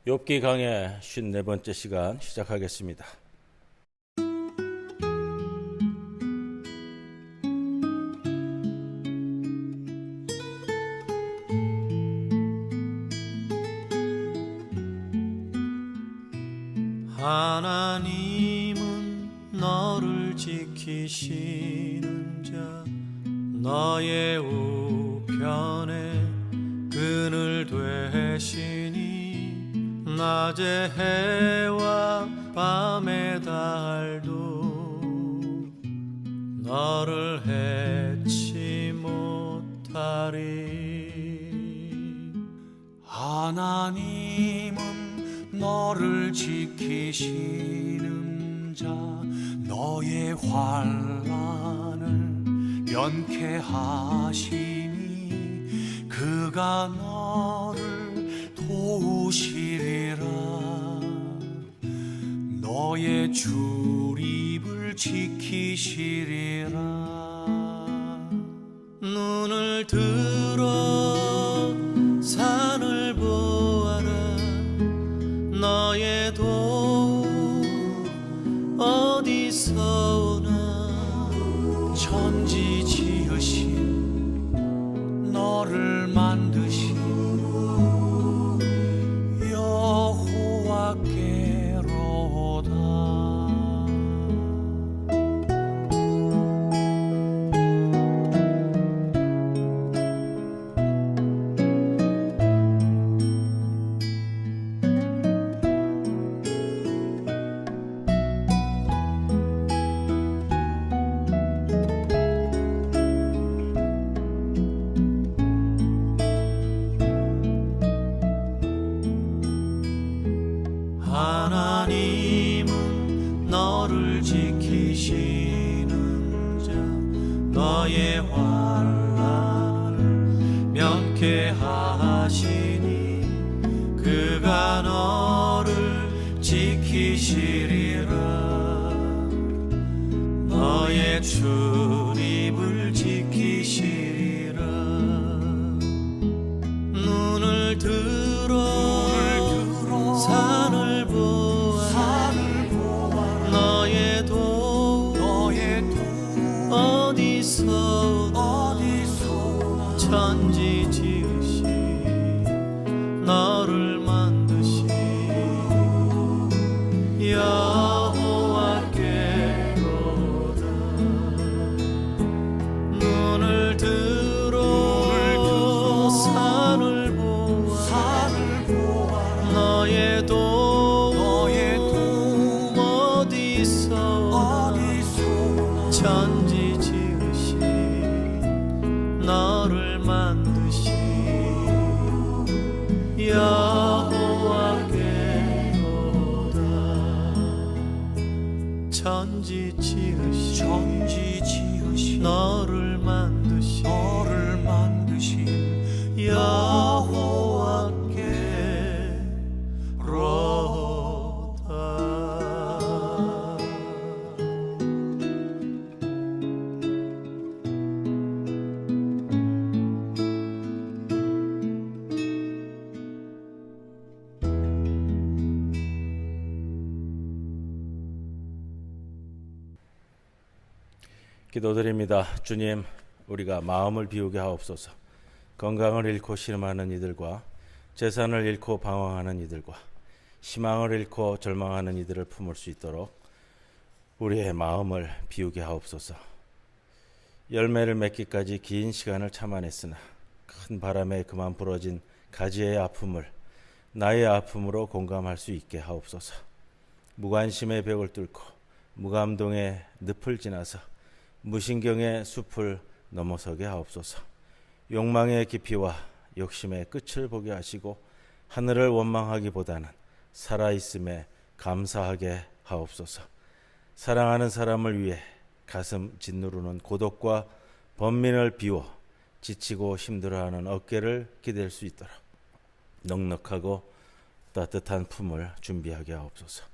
욥기 강의 54번째 시간 시작하겠습니다. 하나님은 너를 지키시는 자, 너의 우편에 그늘 되시니 낮의 해와 밤의 달도 너를 해치 못하리. 하나님은 너를 지키시는 자, 너의 환난을 면케하시니 그가 너를 도우시리라. 너의 출입을 지키시리라. 눈을 들어 산을 보아라. 너의 도움 어디서 오나. 천지 지으신 너를 만드신 여호와께로다. 하나님은 너를 지키시는 자, 너의 환난을 면케하시니 그가 너를 지키시리라. 너의 출입을 지키시리라. 눈을 들어 산을 보아라. 너의 도움 어디서 오나. 천지 지으신 너를 만드신 여호와께로다. 눈을 들어 산을 보아라. 너의 도움 어디서 오나. 천지 지으신 너를 만드신 여호와께로다. 천지 지으신 너를 만드신 여호와께로다. 기도드립니다. 주님, 우리가 마음을 비우게 하옵소서. 건강을 잃고 신음하는 이들과 재산을 잃고 방황하는 이들과 희망을 잃고 절망하는 이들을 품을 수 있도록 우리의 마음을 비우게 하옵소서. 열매를 맺기까지 긴 시간을 참아냈으나 큰 바람에 그만 부러진 가지의 아픔을 나의 아픔으로 공감할 수 있게 하옵소서. 무관심의 벽을 뚫고 무감동의 늪을 지나서 무신경의 숲을 넘어서게 하옵소서. 욕망의 깊이와 욕심의 끝을 보게 하시고 하늘을 원망하기보다는 살아있음에 감사하게 하옵소서. 사랑하는 사람을 위해 가슴 짓누르는 고독과 번민을 비워 지치고 힘들어하는 어깨를 기댈 수 있도록 넉넉하고 따뜻한 품을 준비하게 하옵소서.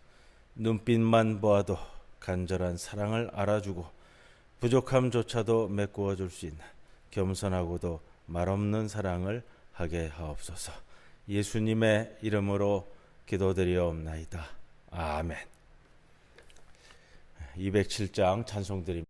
눈빛만 보아도 간절한 사랑을 알아주고 부족함조차도 메꾸어 줄 수 있는 겸손하고도 말없는 사랑을 하게 하옵소서. 예수님의 이름으로 기도드리옵나이다. 아멘. 207장 찬송드립니다.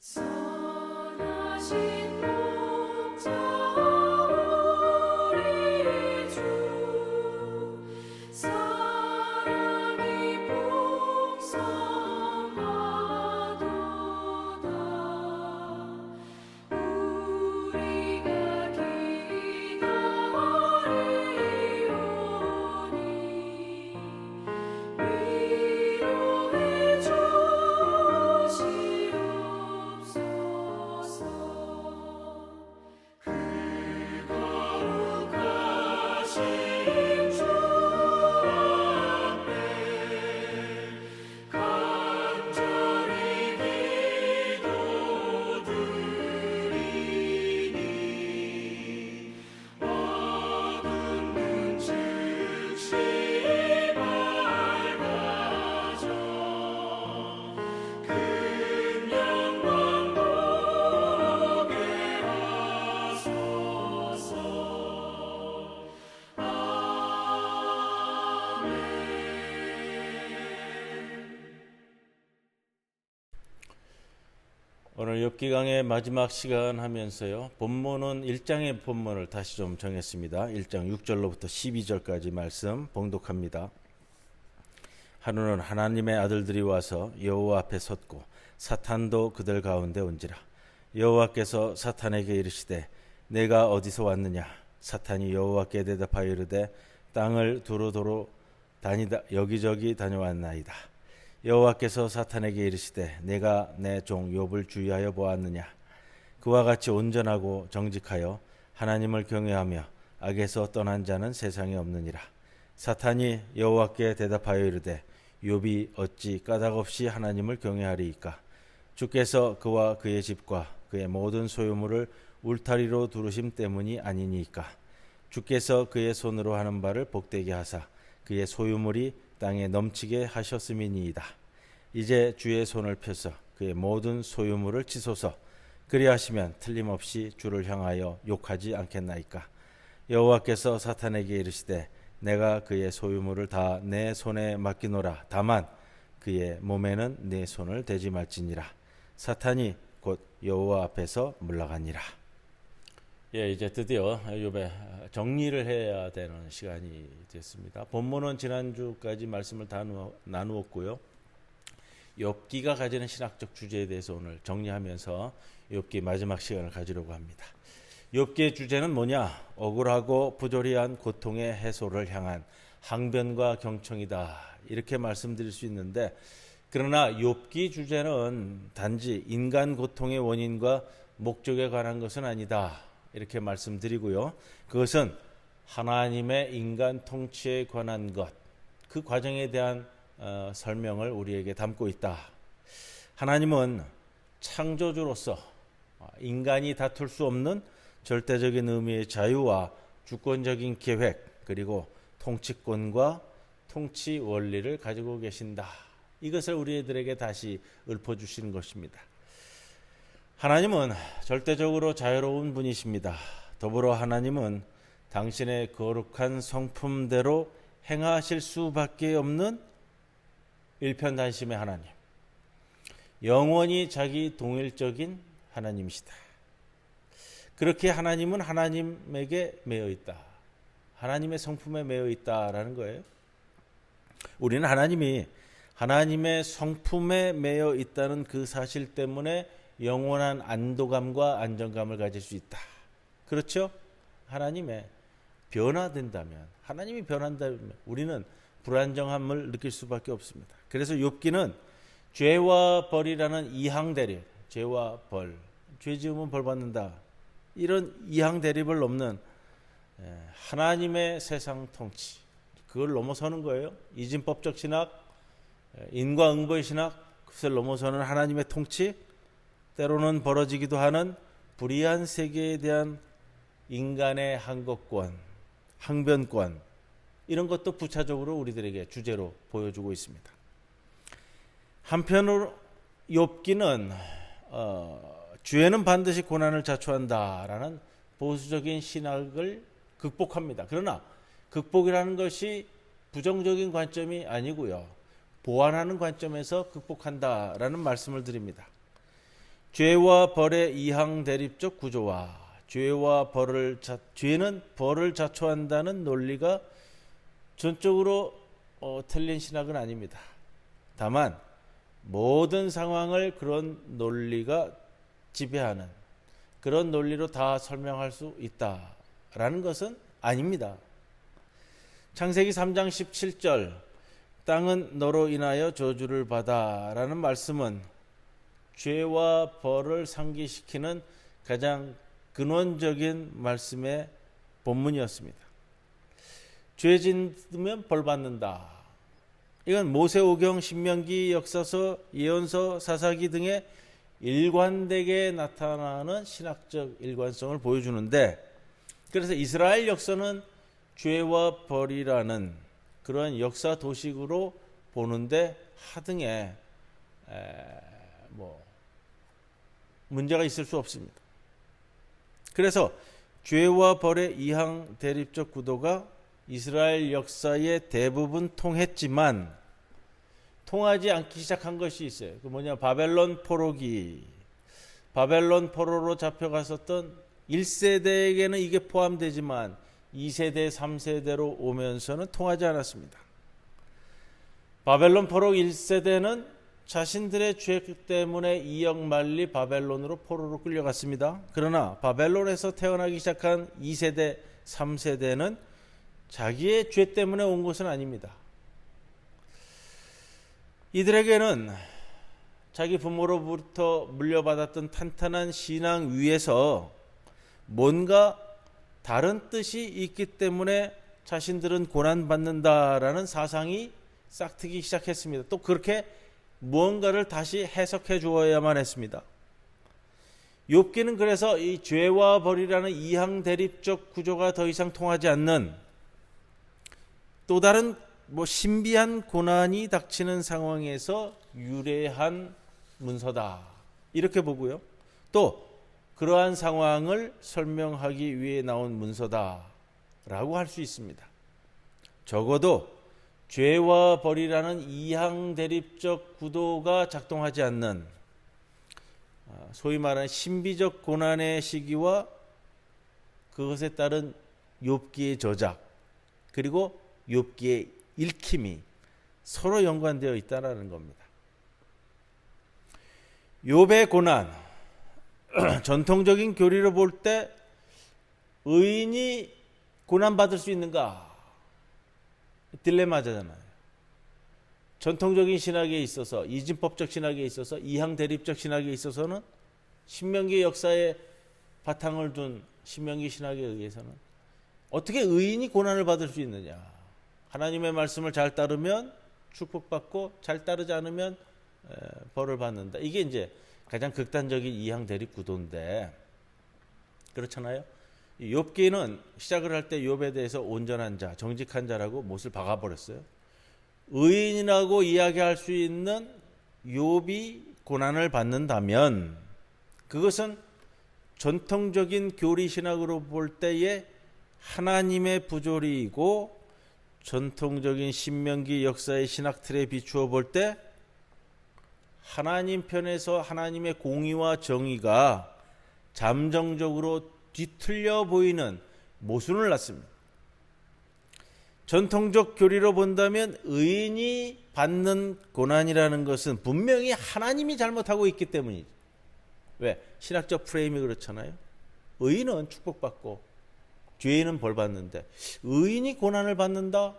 선하신 목자 우리 주 사랑이 풍성하도다 우리가 기다리오니 위로해 주시옵소서. 그 거룩하신 주 앞에 간절히 기도드리니 어두운 문 즉시 밝아져 큰 영광 보게 하소서. 오늘 욥기강의 마지막 시간 하면서요. 본문은 1장의 본문을 다시 좀 정했습니다. 1장 6절로부터 12절까지 말씀 봉독합니다. 하루는 하나님의 아들들이 와서 여호와 앞에 섰고 사탄도 그들 가운데 온지라. 여호와께서 사탄에게 이르시되 내가 어디서 왔느냐. 사탄이 여호와께 대답하여 이르되 땅을 두루두루 다니다 여기저기 다녀왔나이다. 여호와께서 사탄에게 이르시되 내가 내 종 욥을 주의하여 보았느냐. 그와 같이 온전하고 정직하여 하나님을 경외하며 악에서 떠난 자는 세상에 없느니라. 사탄이 여호와께 대답하여 이르되 욥이 어찌 까닭없이 하나님을 경외하리이까. 주께서 그와 그의 집과 그의 모든 소유물을 울타리로 두르심 때문이 아니니까. 주께서 그의 손으로 하는 바를 복되게 하사 그의 소유물이 땅에 넘치게 하셨음이니이다. 이제 주의 손을 펴서 그의 모든 소유물을 치소서. 그리하시면 틀림없이 주를 향하여 욕하지 않겠나이까. 여호와께서 사탄에게 이르시되 내가 그의 소유물을 다 내 손에 맡기노라. 다만 그의 몸에는 내 손을 대지 말지니라. 사탄이 곧 여호와 앞에서 물러가니라. 이제 드디어 욥의 정리를 해야 되는 시간이 됐습니다. 본문은 지난주까지 말씀을 다 나누었고요. 욥기가 가지는 신학적 주제에 대해서 오늘 정리하면서 욥기 마지막 시간을 가지려고 합니다. 욥기의 주제는 뭐냐? 억울하고 부조리한 고통의 해소를 향한 항변과 경청이다. 이렇게 말씀드릴 수 있는데, 그러나 욥기 주제는 단지 인간 고통의 원인과 목적에 관한 것은 아니다. 이렇게 말씀드리고요. 그것은 하나님의 인간 통치에 관한 것, 그 과정에 대한 설명을 우리에게 담고 있다. 하나님은 창조주로서 인간이 다툴 수 없는 절대적인 의미의 자유와 주권적인 계획, 그리고 통치권과 통치 원리를 가지고 계신다. 이것을 우리들에게 다시 읊어주시는 것입니다. 하나님은 절대적으로 자유로운 분이십니다. 더불어 하나님은 당신의 거룩한 성품대로 행하실 수밖에 없는 일편단심의 하나님, 영원히 자기 동일적인 하나님이시다. 그렇게 하나님은 하나님에게 매여 있다. 하나님의 성품에 매여 있다라는 거예요. 우리는 하나님이 하나님의 성품에 매여 있다는 그 사실 때문에 영원한 안도감과 안정감을 가질 수 있다. 그렇죠? 하나님의 변화된다면, 하나님이 변한다면 우리는 불안정함을 느낄 수밖에 없습니다. 그래서 욥기는 죄와 벌이라는 이항 대립, 죄와 벌, 죄 지으면 벌 받는다, 이런 이항 대립을 넘는 하나님의 세상 통치, 그걸 넘어서는 거예요. 이진법적 신학, 인과응보의 신학, 그것을 넘어서는 하나님의 통치, 때로는 벌어지기도 하는 불의한 세계에 대한 인간의 항거권, 항변권, 이런 것도 부차적으로 우리들에게 주제로 보여주고 있습니다. 한편으로 욥기는 죄는 반드시 고난을 자초한다라는 보수적인 신학을 극복합니다. 그러나 극복이라는 것이 부정적인 관점이 아니고요, 보완하는 관점에서 극복한다라는 말씀을 드립니다. 죄와 벌의 이항 대립적 구조와 죄는 벌을 자초한다는 논리가 전적으로 틀린 신학은 아닙니다. 다만 모든 상황을 그런 논리가 지배하는, 그런 논리로 다 설명할 수 있다라는 것은 아닙니다. 창세기 3장 17절 땅은 너로 인하여 저주를 받아라는 말씀은 죄와 벌을 상기시키는 가장 근원적인 말씀의 본문이었습니다. 죄 짓으면 벌 받는다. 이건 모세오경, 신명기, 역사서, 예언서, 사사기 등의 일관되게 나타나는 신학적 일관성을 보여주는데, 그래서 이스라엘 역사는 죄와 벌이라는 그런 역사 도식으로 보는데 하등에 문제가 있을 수 없습니다. 그래서 죄와 벌의 이항 대립적 구도가 이스라엘 역사의 대부분 통했지만 통하지 않기 시작한 것이 있어요. 그 뭐냐, 바벨론 포로기, 바벨론 포로로 잡혀갔었던 1세대에게는 이게 포함되지만 2세대, 3세대로 오면서는 통하지 않았습니다. 바벨론 포로 1세대는 자신들의 죄 때문에 2억 말리 바벨론으로 포로로 끌려갔습니다. 그러나 바벨론에서 태어나기 시작한 2세대, 3세대는 자기의 죄 때문에 온 것은 아닙니다. 이들에게는 자기 부모로부터 물려받았던 탄탄한 신앙 위에서 뭔가 다른 뜻이 있기 때문에 자신들은 고난받는다라는 사상이 싹트기 시작했습니다. 또 그렇게 무언가를 다시 해석해 주어야만 했습니다. 욥기는 그래서 이 죄와 벌이라는 이항 대립적 구조가 더 이상 통하지 않는 또 다른 신비한 고난이 닥치는 상황에서 유래한 문서다, 이렇게 보고요. 또 그러한 상황을 설명하기 위해 나온 문서다라고 할 수 있습니다. 적어도 죄와 벌이라는 이항 대립적 구도가 작동하지 않는 소위 말하는 신비적 고난의 시기와 그것에 따른 욥기의 저작, 그리고 욥기의 읽힘이 서로 연관되어 있다는 겁니다. 욥의 고난, 전통적인 교리로 볼 때 의인이 고난받을 수 있는가? 딜레마잖아요. 전통적인 신학에 있어서, 이진법적 신학에 있어서, 이항 대립적 신학에 있어서는 신명기 역사에 바탕을 둔 신명기 신학에 의해서는 어떻게 의인이 고난을 받을 수 있느냐? 하나님의 말씀을 잘 따르면 축복받고 잘 따르지 않으면 벌을 받는다. 이게 이제 가장 극단적인 이항 대립 구도인데 그렇잖아요. 욥기는 시작을 할 때 욥에 대해서 온전한 자, 정직한 자라고 못을 박아버렸어요. 의인이라고 이야기할 수 있는 욥이 고난을 받는다면 그것은 전통적인 교리 신학으로 볼 때에 하나님의 부조리이고 전통적인 신명기 역사의 신학 틀에 비추어 볼 때 하나님 편에서 하나님의 공의와 정의가 잠정적으로 뒤틀려 보이는 모순을 낳습니다. 전통적 교리로 본다면 의인이 받는 고난이라는 것은 분명히 하나님이 잘못하고 있기 때문이죠. 왜? 신학적 프레임이 그렇잖아요. 의인은 축복받고 죄인은 벌받는데 의인이 고난을 받는다?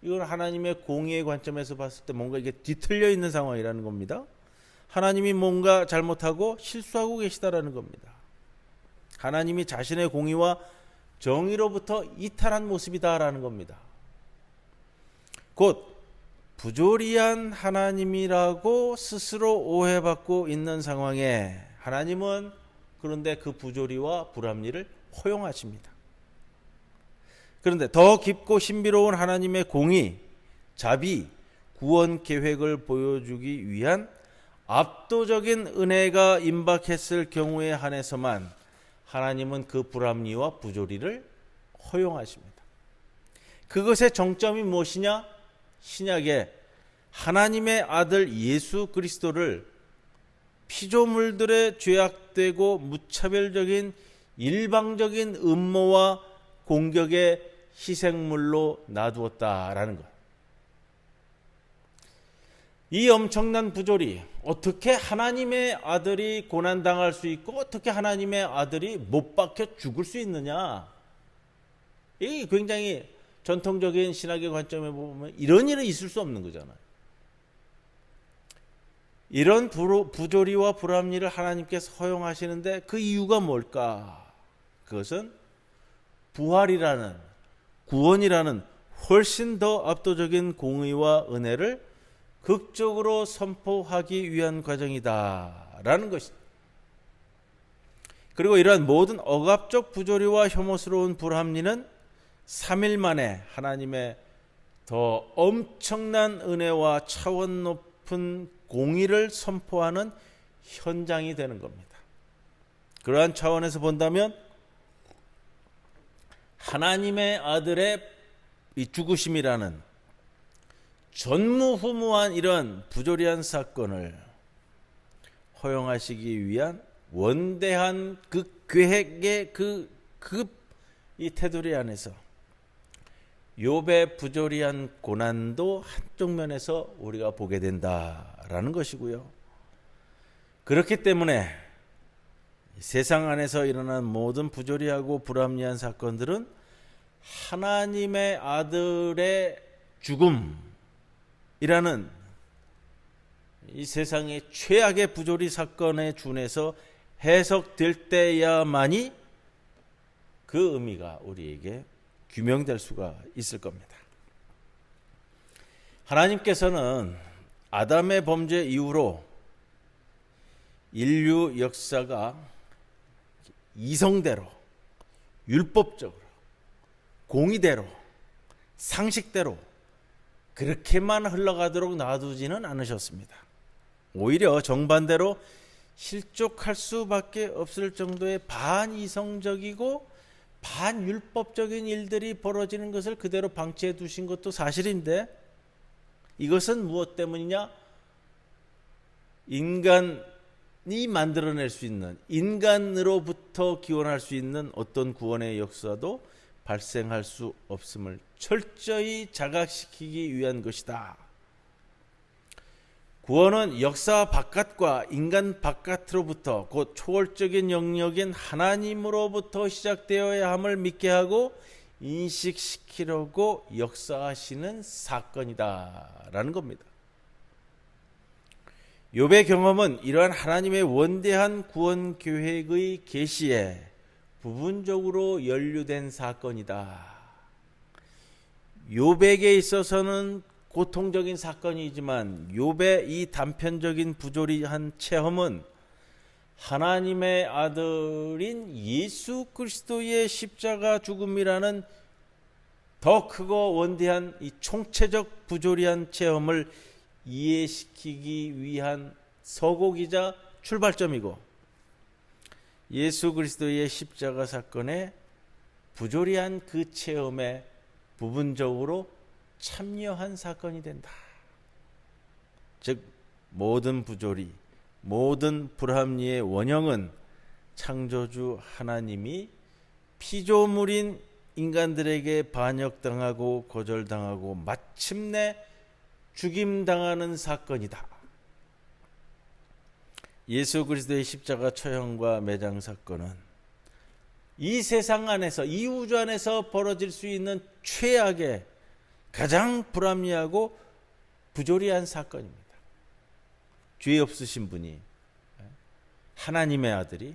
이건 하나님의 공의의 관점에서 봤을 때 뭔가 이게 뒤틀려 있는 상황이라는 겁니다. 하나님이 뭔가 잘못하고 실수하고 계시다라는 겁니다. 하나님이 자신의 공의와 정의로부터 이탈한 모습이다라는 겁니다. 곧 부조리한 하나님이라고 스스로 오해받고 있는 상황에 하나님은 그런데 그 부조리와 불합리를 허용하십니다. 그런데 더 깊고 신비로운 하나님의 공의, 자비, 구원 계획을 보여주기 위한 압도적인 은혜가 임박했을 경우에 한해서만 하나님은 그 불합리와 부조리를 허용하십니다. 그것의 정점이 무엇이냐? 신약에 하나님의 아들 예수 그리스도를 피조물들의 죄악되고 무차별적인 일방적인 음모와 공격의 희생물로 놔두었다라는 것. 이 엄청난 부조리, 어떻게 하나님의 아들이 고난당할 수 있고 어떻게 하나님의 아들이 못 박혀 죽을 수 있느냐? 이게 굉장히 전통적인 신학의 관점에 보면 이런 일은 있을 수 없는 거잖아요. 이런 부조리와 불합리를 하나님께서 허용하시는데 그 이유가 뭘까? 그것은 부활이라는, 구원이라는 훨씬 더 압도적인 공의와 은혜를 극적으로 선포하기 위한 과정이다라는 것입니다. 그리고 이러한 모든 억압적 부조리와 혐오스러운 불합리는 3일 만에 하나님의 더 엄청난 은혜와 차원 높은 공의를 선포하는 현장이 되는 겁니다. 그러한 차원에서 본다면 하나님의 아들의 이 죽으심이라는 전무후무한 이런 부조리한 사건을 허용하시기 위한 원대한 그 계획의 이 테두리 안에서 욥의 부조리한 고난도 한쪽 면에서 우리가 보게 된다라는 것이고요. 그렇기 때문에 세상 안에서 일어난 모든 부조리하고 불합리한 사건들은 하나님의 아들의 죽음이라는 이 세상의 최악의 부조리 사건에 준해서 해석될 때야만이 그 의미가 우리에게 규명될 수가 있을 겁니다. 하나님께서는 아담의 범죄 이후로 인류 역사가 이성대로, 율법적으로, 공의대로, 상식대로 그렇게만 흘러가도록 놔두지는 않으셨습니다. 오히려 정반대로 실족할 수밖에 없을 정도의 반이성적이고 반율법적인 일들이 벌어지는 것을 그대로 방치해 두신 것도 사실인데 이것은 무엇 때문이냐? 인간이 만들어낼 수 있는, 인간으로부터 기원할 수 있는 어떤 구원의 역사도 발생할 수 없음을 철저히 자각시키기 위한 것이다. 구원은 역사 바깥과 인간 바깥으로부터 곧 초월적인 영역인 하나님으로부터 시작되어야 함을 믿게 하고 인식시키려고 역사하시는 사건이다라는 겁니다. 욥의 경험은 이러한 하나님의 원대한 구원 계획의 계시에 부분적으로 연루된 사건이다. 욥에게 있어서는 고통적인 사건이지만 욥의 이 단편적인 부조리한 체험은 하나님의 아들인 예수 그리스도의 십자가 죽음이라는 더 크고 원대한 이 총체적 부조리한 체험을 이해시키기 위한 서곡이자 출발점이고, 예수 그리스도의 십자가 사건의 부조리한 그 체험에 부분적으로 참여한 사건이 된다. 즉 모든 부조리, 모든 불합리의 원형은 창조주 하나님이 피조물인 인간들에게 반역당하고 거절당하고 마침내 죽임당하는 사건이다. 예수 그리스도의 십자가 처형과 매장 사건은 이 세상 안에서, 이 우주 안에서 벌어질 수 있는 최악의 가장 불합리하고 부조리한 사건입니다. 죄 없으신 분이, 하나님의 아들이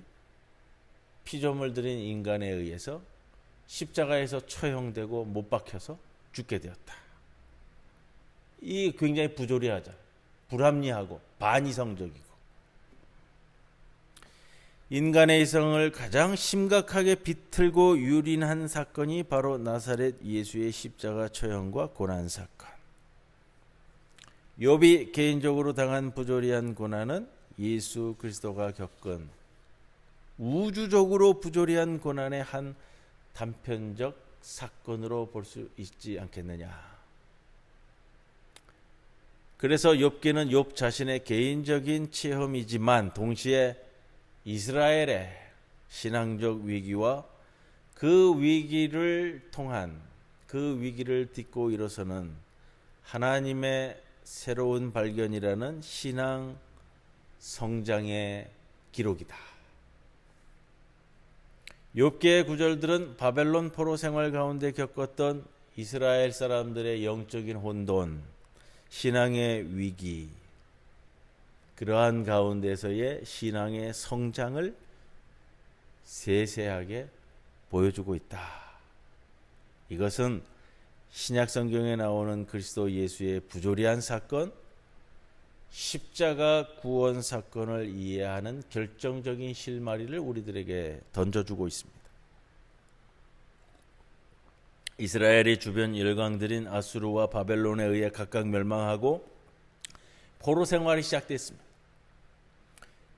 피조물들인 인간에 의해서 십자가에서 처형되고 못 박혀서 죽게 되었다. 이 굉장히 부조리하죠. 불합리하고 반이성적이고, 인간의 이성을 가장 심각하게 비틀고 유린한 사건이 바로 나사렛 예수의 십자가 처형과 고난 사건. 욥이 개인적으로 당한 부조리한 고난은 예수 그리스도가 겪은 우주적으로 부조리한 고난의 한 단편적 사건으로 볼 수 있지 않겠느냐. 그래서 욥기는 욥 자신의 개인적인 체험이지만 동시에 이스라엘의 신앙적 위기와 그 위기를 통한, 그 위기를 딛고 일어서는 하나님의 새로운 발견이라는 신앙 성장의 기록이다. 욥기의 구절들은 바벨론 포로 생활 가운데 겪었던 이스라엘 사람들의 영적인 혼돈, 신앙의 위기, 그러한 가운데서의 신앙의 성장을 세세하게 보여주고 있다. 이것은 신약 성경에 나오는 그리스도 예수의 부조리한 사건, 십자가 구원 사건을 이해하는 결정적인 실마리를 우리들에게 던져주고 있습니다. 이스라엘의 주변 열강들인 아수르와 바벨론에 의해 각각 멸망하고 포로 생활이 시작됐습니다.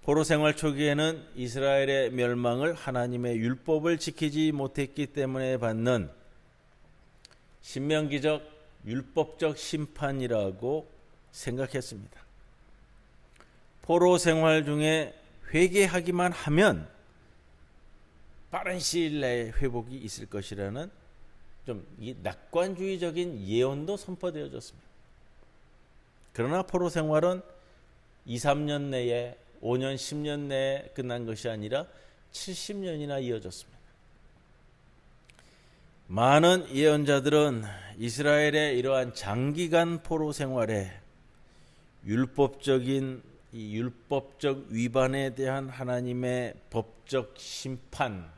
포로 생활 초기에는 이스라엘의 멸망을 하나님의 율법을 지키지 못했기 때문에 받는 신명기적 율법적 심판이라고 생각했습니다. 포로 생활 중에 회개하기만 하면 빠른 시일 내에 회복이 있을 것이라는 좀 이 낙관주의적인 예언도 선포되어졌습니다. 그러나 포로 생활은 2, 3년 내에, 5년, 10년 내에 끝난 것이 아니라 70년이나 이어졌습니다. 많은 예언자들은 이스라엘의 이러한 장기간 포로 생활에 율법적인 이 율법적 위반에 대한 하나님의 법적 심판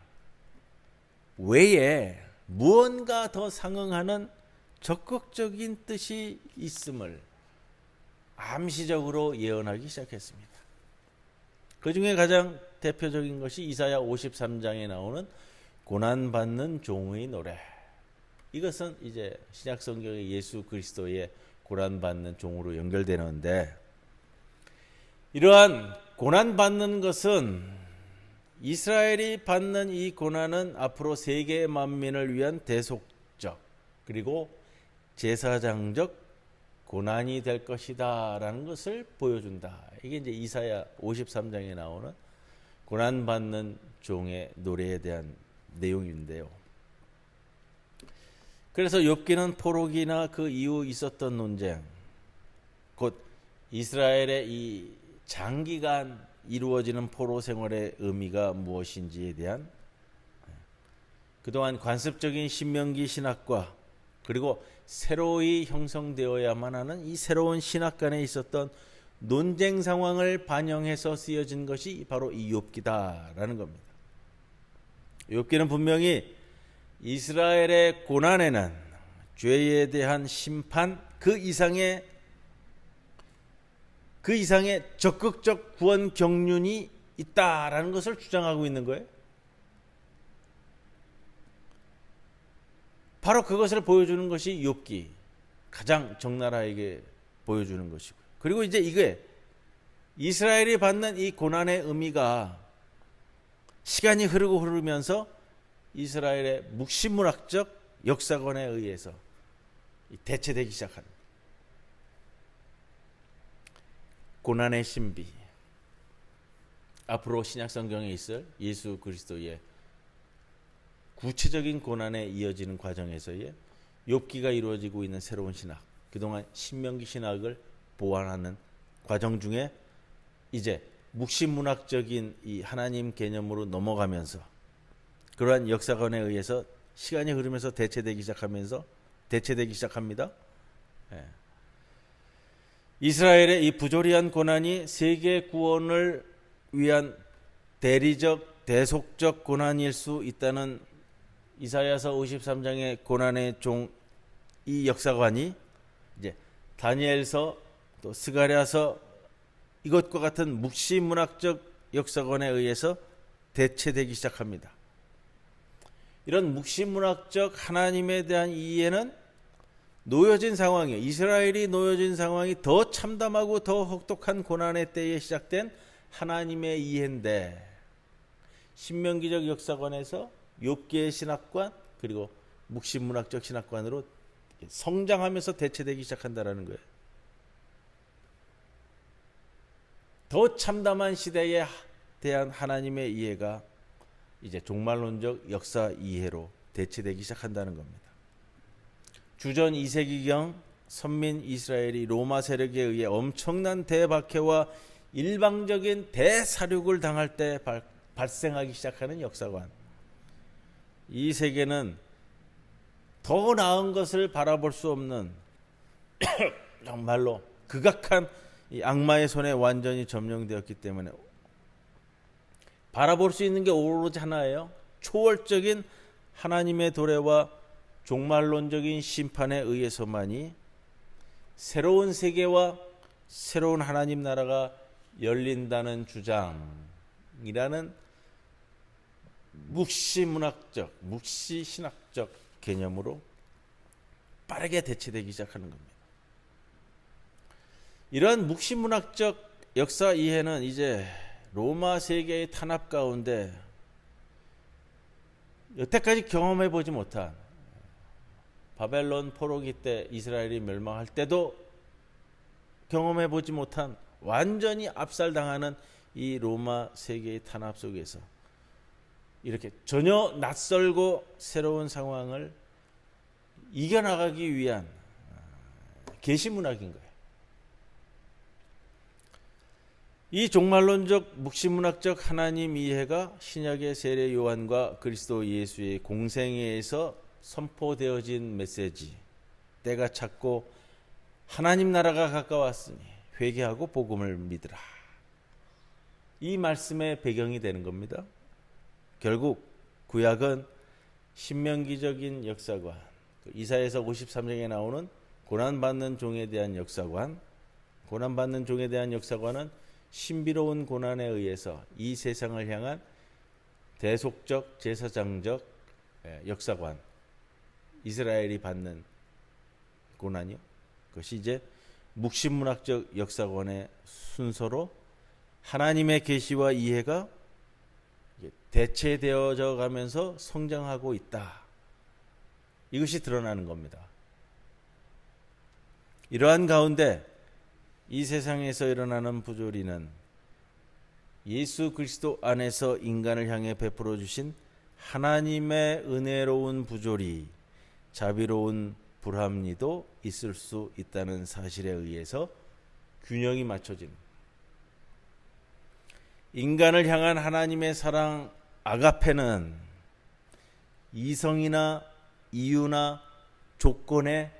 외에 무언가 더 상응하는 적극적인 뜻이 있음을 암시적으로 예언하기 시작했습니다. 그 중에 가장 대표적인 것이 이사야 53장에 나오는 고난받는 종의 노래. 이것은 이제 신약 성경의 예수 그리스도의 고난받는 종으로 연결되는데, 이러한 고난받는 것은 이스라엘이 받는 이 고난은 앞으로 세계 만민을 위한 대속적 그리고 제사장적 고난이 될 것이다 라는 것을 보여준다. 이게 이제 이사야 53장에 나오는 고난받는 종의 노래에 대한 내용인데요. 그래서 욥기는 포로기나 그 이후 있었던 논쟁, 곧 이스라엘의 이 장기간 이루어지는 포로 생활의 의미가 무엇인지에 대한 그동안 관습적인 신명기 신학과 그리고 새로이 형성되어야만 하는 이 새로운 신학 간에 있었던 논쟁 상황을 반영해서 쓰여진 것이 바로 이 욥기다라는 겁니다. 욥기는 분명히 이스라엘의 고난에는 죄에 대한 심판 그 이상의 적극적 구원 경륜이 있다라는 것을 주장하고 있는 거예요. 바로 그것을 보여주는 것이 욥기 가장 적나라하게 보여주는 것이고, 그리고 이제 이게 이스라엘이 받는 이 고난의 의미가 시간이 흐르면서 이스라엘의 묵시문학적 역사관에 의해서 대체되기 시작합니다. 고난의 신비, 앞으로 신약성경에 있을 예수 그리스도의 구체적인 고난에 이어지는 과정에서의 욥기가 이루어지고 있는 새로운 신학, 그동안 신명기 신학을 보완하는 과정 중에 이제 묵시문학적인 이 하나님 개념으로 넘어가면서 그러한 역사관에 의해서 시간이 흐르면서 대체되기 시작합니다. 이스라엘의 이 부조리한 고난이 세계 구원을 위한 대리적 대속적 고난일 수 있다는 이사야서 53장의 고난의 종, 이 역사관이 이제 다니엘서 또 스가랴서 이것과 같은 묵시문학적 역사관에 의해서 대체되기 시작합니다. 이런 묵시문학적 하나님에 대한 이해는 놓여진 상황이에요. 이스라엘이 놓여진 상황이 더 참담하고 더 혹독한 고난의 때에 시작된 하나님의 이해인데, 신명기적 역사관에서 욥기의 신학관 그리고 묵시문학적 신학관으로 성장하면서 대체되기 시작한다라는 거예요. 더 참담한 시대에 대한 하나님의 이해가 이제 종말론적 역사 이해로 대체되기 시작한다는 겁니다. 주전 2세기경 선민 이스라엘이 로마 세력에 의해 엄청난 대박해와 일방적인 대사륙을 당할 때 발생하기 시작하는 역사관. 이 세계는 더 나은 것을 바라볼 수 없는 정말로 극악한 이 악마의 손에 완전히 점령되었기 때문에 바라볼 수 있는 게 오로지 하나예요. 초월적인 하나님의 도래와 종말론적인 심판에 의해서만이 새로운 세계와 새로운 하나님 나라가 열린다는 주장이라는 묵시문학적, 묵시신학적 개념으로 빠르게 대체되기 시작하는 겁니다. 이러한 묵시문학적 역사 이해는 이제 로마 세계의 탄압 가운데 여태까지 경험해 보지 못한, 바벨론 포로기 때 이스라엘이 멸망할 때도 경험해 보지 못한 완전히 압살당하는 이 로마 세계의 탄압 속에서 이렇게 전혀 낯설고 새로운 상황을 이겨나가기 위한 계시문학인 거예요. 이 종말론적 묵시문학적 하나님 이해가 신약의 세례 요한과 그리스도 예수의 공생애에서 선포되어진 메시지, 때가 찼고 하나님 나라가 가까웠으니 회개하고 복음을 믿으라, 이 말씀의 배경이 되는 겁니다. 결국 구약은 신명기적인 역사관, 이사야서 53장에 나오는 고난받는 종에 대한 역사관, 고난받는 종에 대한 역사관은 신비로운 고난에 의해서 이 세상을 향한 대속적 제사장적 역사관, 이스라엘이 받는 고난이요, 그것이 이제 묵시문학적 역사관의 순서로 하나님의 계시와 이해가 대체되어져 가면서 성장하고 있다, 이것이 드러나는 겁니다. 이러한 가운데 이 세상에서 일어나는 부조리는 예수 그리스도 안에서 인간을 향해 베풀어 주신 하나님의 은혜로운 부조리, 자비로운 불합리도 있을 수 있다는 사실에 의해서 균형이 맞춰진, 인간을 향한 하나님의 사랑 아가페는 이성이나 이유나 조건에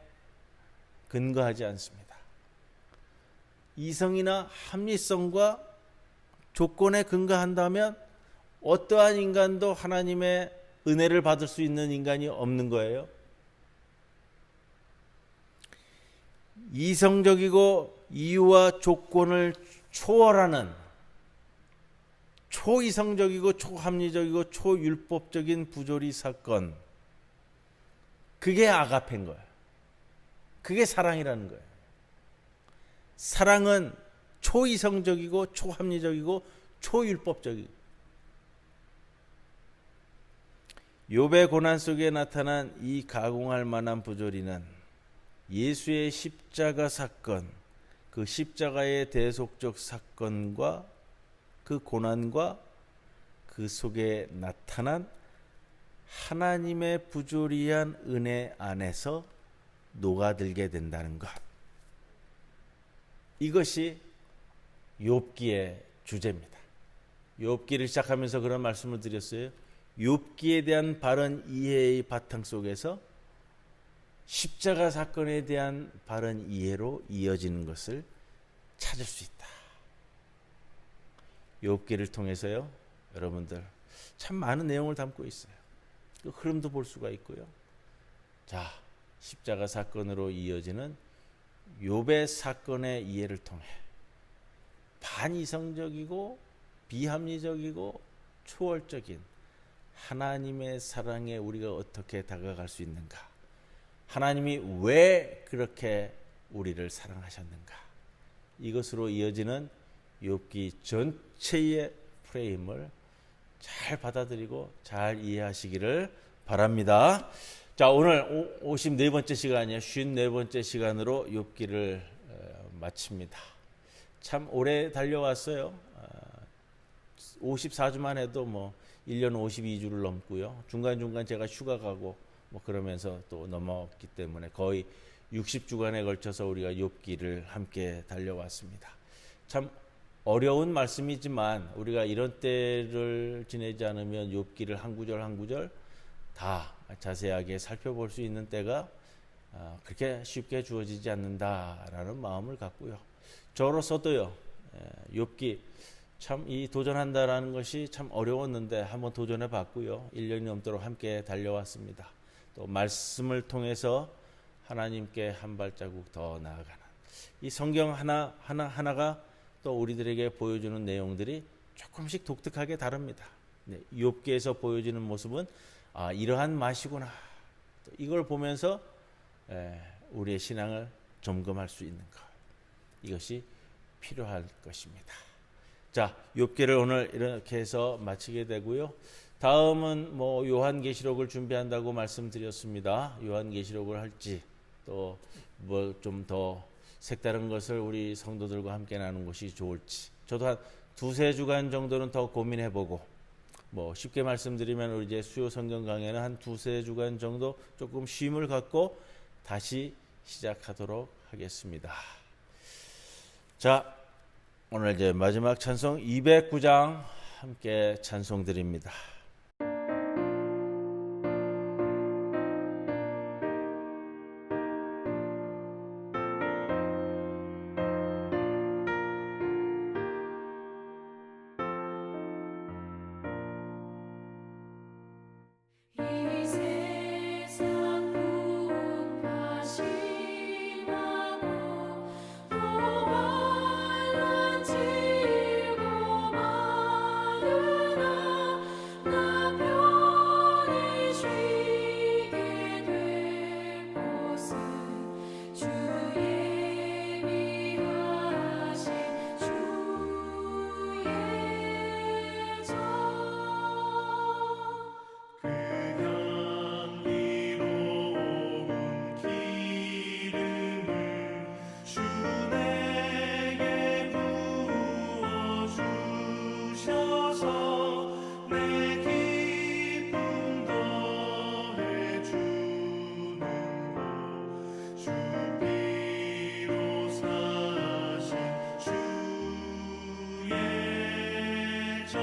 근거하지 않습니다. 이성이나 합리성과 조건에 근거한다면 어떠한 인간도 하나님의 은혜를 받을 수 있는 인간이 없는 거예요. 이성적이고 이유와 조건을 초월하는 초이성적이고 초합리적이고 초율법적인 부조리 사건, 그게 아가페인 거예요. 그게 사랑이라는 거예요. 사랑은 초이성적이고 초합리적이고 초율법적이고, 욥의 고난 속에 나타난 이 가공할 만한 부조리는 예수의 십자가 사건, 그 십자가의 대속적 사건과 그 고난과 그 속에 나타난 하나님의 부조리한 은혜 안에서 녹아들게 된다는 것. 이것이 욥기의 주제입니다. 욥기를 시작하면서 그런 말씀을 드렸어요. 욥기에 대한 바른 이해의 바탕 속에서 십자가 사건에 대한 바른 이해로 이어지는 것을 찾을 수 있다. 욥기를 통해서요, 여러분들 참 많은 내용을 담고 있어요. 그 흐름도 볼 수가 있고요. 자, 십자가 사건으로 이어지는 욥의 사건의 이해를 통해 반이성적이고 비합리적이고 초월적인 하나님의 사랑에 우리가 어떻게 다가갈 수 있는가, 하나님이 왜 그렇게 우리를 사랑하셨는가, 이것으로 이어지는 욥기 전체의 프레임을 잘 받아들이고 잘 이해하시기를 바랍니다. 자, 오늘 54번째 시간이에요. 54번째 시간으로 욥기를 마칩니다. 참 오래 달려왔어요. 54주만 해도 뭐 1년 52주를 넘고요. 중간중간 제가 휴가 가고 뭐 그러면서 또 넘어왔기 때문에 거의 60주간에 걸쳐서 우리가 욥기를 함께 달려왔습니다. 참 어려운 말씀이지만 우리가 이런 때를 지내지 않으면 욥기를 한 구절 한 구절 다 자세하게 살펴볼 수 있는 때가 그렇게 쉽게 주어지지 않는다라는 마음을 갖고요. 저로서도요, 욥기 참 이 도전한다라는 것이 참 어려웠는데 한번 도전해 봤고요. 1년이 넘도록 함께 달려왔습니다. 또 말씀을 통해서 하나님께 한 발자국 더 나아가는 이 성경 하나가 또 우리들에게 보여주는 내용들이 조금씩 독특하게 다릅니다. 네, 욥기에서 보여지는 모습은 이러한 맛이구나. 이걸 보면서 우리의 신앙을 점검할 수 있는 것, 이것이 필요할 것입니다. 자, 욥기를 오늘 이렇게 해서 마치게 되고요. 다음은 뭐 요한계시록을 준비한다고 말씀드렸습니다. 요한계시록을 할지 또 뭐 좀 더 색다른 것을 우리 성도들과 함께 나누는 것이 좋을지, 저도 한 2-3주간 정도는 더 고민해보고, 뭐 쉽게 말씀드리면 우리 이제 수요 성경 강해는 한 2-3주간 정도 조금 쉼을 갖고 다시 시작하도록 하겠습니다. 자, 오늘 이제 마지막 찬송 209장 함께 찬송 드립니다. 이 세상 풍파심하고 또 환란지고 많으나 나 편히 쉬게 될 곳은 주의 미하신 주의 전 향기로운 기름을 주 내게 부어주셔서 내 기쁨 더해주는 것, 주 피로 사신 주의 전.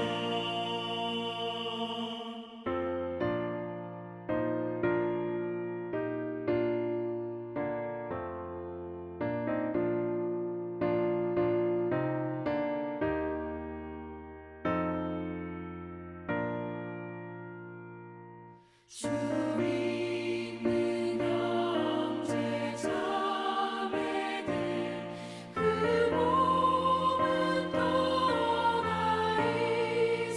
주 믿는 형제 자매들 그 몸은 떠나 이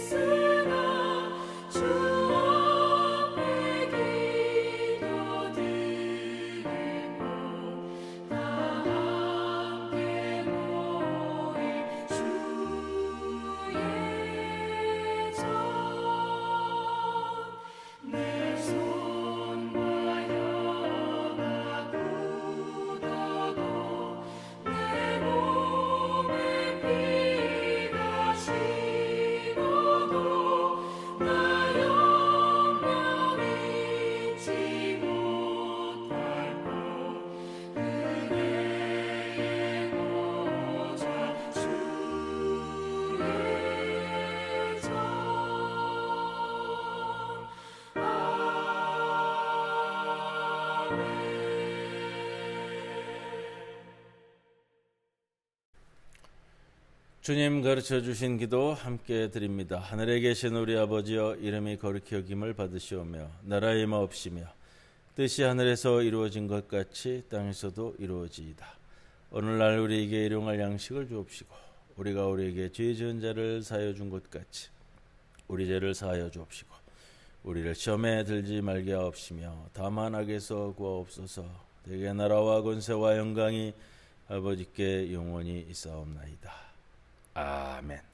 주님 가르쳐 주신 기도 함께 드립니다. 하늘에 계신 우리 아버지여, 이름이 거룩히 여김을 받으시오며 나라의 마옵시며 뜻이 하늘에서 이루어진 것 같이 땅에서도 이루어지이다. 오늘날 우리에게 일용할 양식을 주옵시고 우리가 우리에게 죄 지은 자를 사하여 준 것 같이 우리 죄를 사하여 주옵시고 우리를 시험에 들지 말게 하옵시며 다만 악에서 구하옵소서. 대개 나라와 권세와 영광이 아버지께 영원히 있사옵나이다. 아멘.